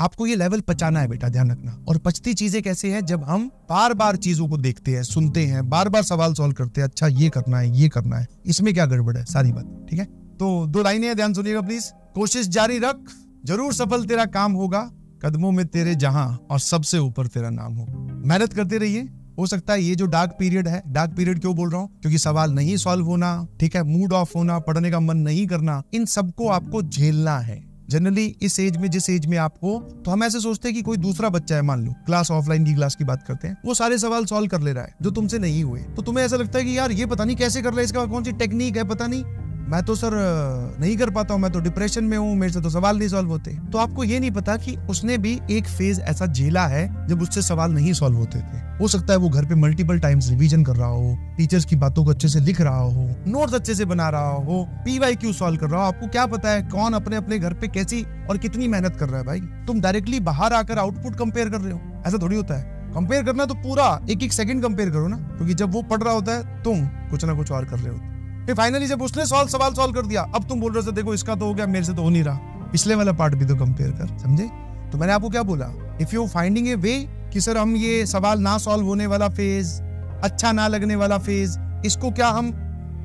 आपको ये लेवल पचाना है बेटा, ध्यान रखना। और पचती चीजें कैसे है, जब हम बार बार चीजों को देखते हैं, सुनते हैं, बार बार सवाल सॉल्व करते हैं, अच्छा ये करना है, ये करना है, इसमें क्या गड़बड़ है, सारी बात। ठीक है, तो 2 लाइनें हैं, ध्यान सुनिएगा प्लीज। कोशिश जारी रख, जरूर सफल तेरा काम होगा, कदमों में तेरे जहां और सबसे ऊपर तेरा नाम होगा। मेहनत करते रहिए। हो सकता है ये जो डार्क पीरियड है, डार्क पीरियड क्यों बोल रहा हूँ, क्योंकि सवाल नहीं सॉल्व होना, ठीक है, मूड ऑफ होना, पढ़ने का मन नहीं करना, इन सबको आपको झेलना है। जनरली इस एज में, जिस एज में आप हो, तो हम ऐसे सोचते हैं कि कोई दूसरा बच्चा है, मान लो क्लास, ऑफलाइन की क्लास की बात करते हैं, वो सारे सवाल सॉल्व कर ले रहा है जो तुमसे नहीं हुए, तो तुम्हें ऐसा लगता है कि यार ये पता नहीं कैसे कर रहा है, इसका कौन सी टेक्निक है पता नहीं, मैं तो सर नहीं कर पाता हूँ, मैं तो डिप्रेशन में हूँ, मेरे से तो सवाल नहीं सॉल्व होते। तो आपको ये नहीं पता कि उसने भी एक फेज ऐसा झेला है जब उससे सवाल नहीं सॉल्व होते थे। हो सकता है वो घर पे मल्टीपल टाइम्स रिवीजन कर रहा हो, टीचर्स की बातों को अच्छे से लिख रहा हो, नोट्स अच्छे से बना रहा हो, PYQ सॉल्व कर रहा हो। आपको क्या पता है कौन अपने अपने घर पे कैसी और कितनी मेहनत कर रहा है। भाई तुम डायरेक्टली बाहर आकर आउटपुट कंपेयर कर रहे हो, ऐसा थोड़ी होता है। कंपेयर करना तो पूरा एक एक सेकंड कंपेयर करो ना, क्योंकि जब वो पढ़ रहा होता है तुम कुछ ना कुछ और कर रहे हो। फिर फाइनली जब उसने सवाल सॉल्व कर दिया, अब तुम बोल रहे हो देखो इसका तो हो गया, मेरे से तो हो नहीं रहा, पिछले वाला पार्ट भी तो कंपेयर कर, समझे। तो मैंने आपको क्या बोला, इफ यू फाइंडिंग ए वे कि सर हम ये सवाल ना सॉल्व होने वाला फेज, अच्छा ना लगने वाला फेज, इसको क्या हम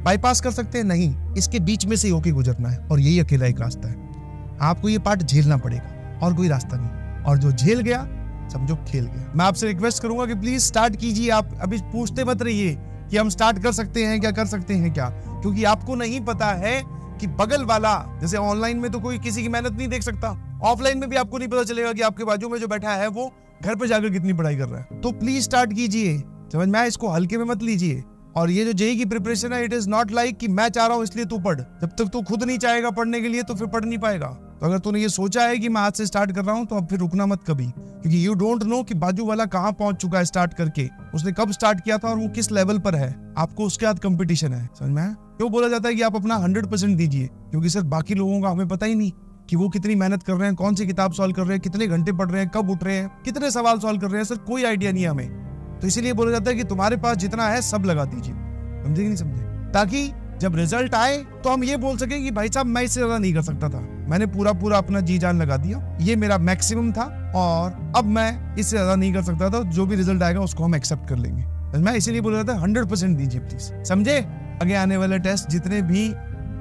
बाईपास कर सकते हैं? नहीं, इसके बीच में से होके गुजरना है, और यही अकेला एक रास्ता है। आपको ये पार्ट झेलना पड़ेगा और कोई रास्ता नहीं, और जो झेल गया समझो खेल गया। मैं आपसे रिक्वेस्ट करूंगा कि प्लीज स्टार्ट कीजिए। आप अभी पूछते मत रहिए कि हम स्टार्ट कर सकते हैं क्या, कर सकते हैं क्या, क्योंकि आपको नहीं पता है कि बगल वाला, जैसे ऑनलाइन में तो कोई किसी की मेहनत नहीं देख सकता, ऑफलाइन में भी आपको नहीं पता चलेगा कि आपके बाजू में जो बैठा है वो घर पे जाकर कितनी पढ़ाई कर रहा है। तो प्लीज स्टार्ट कीजिए, समझ में आया, इसको हल्के में मत लीजिए। और ये जो जेईई की प्रिपरेशन है, इट इज नॉट लाइक कि मैं चाह रहा हूं इसलिए तू पढ़। जब तक तू खुद नहीं चाहेगा पढ़ने के लिए तो फिर पढ़ नहीं पाएगा। तो अगर तूने ये सोचा है कि मैं आज से स्टार्ट कर रहा हूं, तो अब फिर रुकना मत कभी, क्योंकि यू डोंट नो कि बाजू वाला कहां पहुंच चुका है स्टार्ट करके, उसने कब स्टार्ट किया था और वो किस लेवल पर है। आपको उसके साथ कंपटीशन है, समझ में आया। क्यों बोला जाता है कि आप अपना 100% दीजिए, क्योंकि सर बाकी लोगों का हमें पता ही नहीं कि वो कितनी मेहनत कर रहे हैं, कौन सी किताब सॉल्व कर रहे हैं, कितने घंटे पढ़ रहे हैं, कब उठ रहे हैं, कितने सवाल सॉल्व कर रहे हैं, सर कोई आइडिया नहीं है हमें। तो इसीलिए बोला जाता है कि तुम्हारे पास जितना है सब लगा दीजिए, समझे कि नहीं समझे, ताकि जब रिजल्ट आए तो हम ये बोल सके कि भाई साहब मैं इससे ज्यादा नहीं कर सकता था, मैंने पूरा अपना जी जान लगा दिया, ये मेरा मैक्सिमम था और अब मैं इससे ज्यादा नहीं कर सकता था, जो भी रिजल्ट आएगा उसको हम एक्सेप्ट कर लेंगे। मैं इसीलिए बोल रहा था 100% दीजिए प्लीज, समझे। आगे आने वाले टेस्ट जितने भी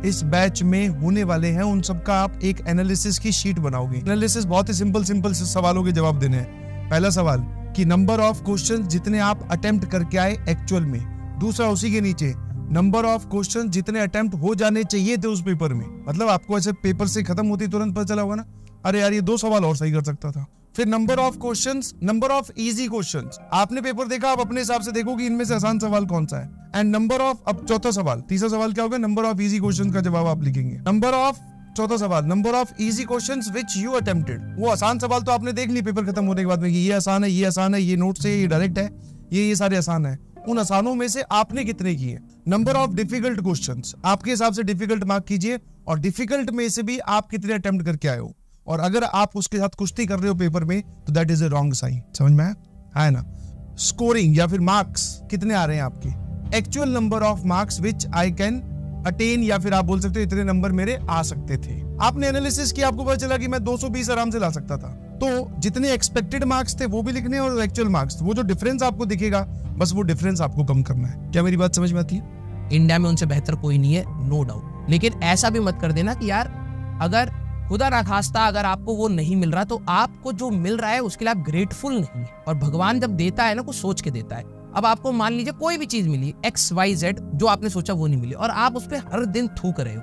इस बैच में होने वाले हैं, उन सबका आप एक एनालिसिस की शीट बनाओगे। एनालिसिस बहुत ही सिंपल सवालों के जवाब देने हैं। पहला सवाल कि नंबर ऑफ क्वेश्चन जितने आप अटेम्प्ट करके आए एक्चुअल में। दूसरा उसी के नीचे नंबर ऑफ क्वेश्चन जितने अटेम्प्ट हो जाने चाहिए थे उस पेपर में। मतलब आपको ऐसे पेपर से खत्म होती तुरंत पता चला होगा ना, अरे यार ये 2 सवाल और सही कर सकता था। फिर number of questions, number of easy questions. आपने पेपर देखा, आप अपने हिसाब से देखो कि इनमें से आसान सवाल कौन सा है। एंड नंबर ऑफ, अब चौथा सवाल, तीसरा सवाल क्या होगा, नंबर ऑफ इजी क्वेश्चंस का जवाब आप लिखेंगे। नंबर ऑफ, चौथा सवाल, number of easy questions which you attempted. वो आसान सवाल तो आपने देख ली पेपर खत्म होने के बाद में, ये आसान है, ये आसान है, ये नोट से, ये डायरेक्ट है, ये सारे आसान है। उन आसानों में से आपने कितने किए। नंबर ऑफ डिफिकल्ट क्वेश्चंस, आपके हिसाब से डिफिकल्ट मार्क कीजिए, और डिफिकल्ट में से भी आप कितने अटेम्प्ट करके आए हो। और अगर आप उसके साथ कुश्ती कर रहे हो पेपर में, तो that is a wrong sign, समझ में आया ना। स्कोरिंग या फिर मार्क्स कितने आ रहे हैं आपके, actual number of marks which I can attain, या फिर आप बोल सकते हो इतने नंबर मेरे आ सकते थे। आपने एनालिसिस किया, आपको पता चला कि मैं 220 आराम से ला सकता था, तो जितने एक्सपेक्टेड मार्क्स थे वो भी लिखने, और एक्चुअल मार्क्स, वो जो डिफरेंस आपको दिखेगा, बस वो डिफरेंस आपको कम करना है। क्या मेरी बात समझ में आती है? इंडिया में उनसे बेहतर कोई नहीं है, नो डाउट, लेकिन ऐसा भी मत कर देना कि यार अगर खुदा ना खास्ता अगर आपको वो नहीं मिल रहा, तो आपको जो मिल रहा है उसके लिए आप ग्रेटफुल नहीं है। और भगवान जब देता है ना, कुछ सोच के देता है। अब आपको मान लीजिए कोई भी चीज मिली XYZ, जो आपने सोचा वो नहीं मिली, और आप उस पर हर दिन थूक रहे हो।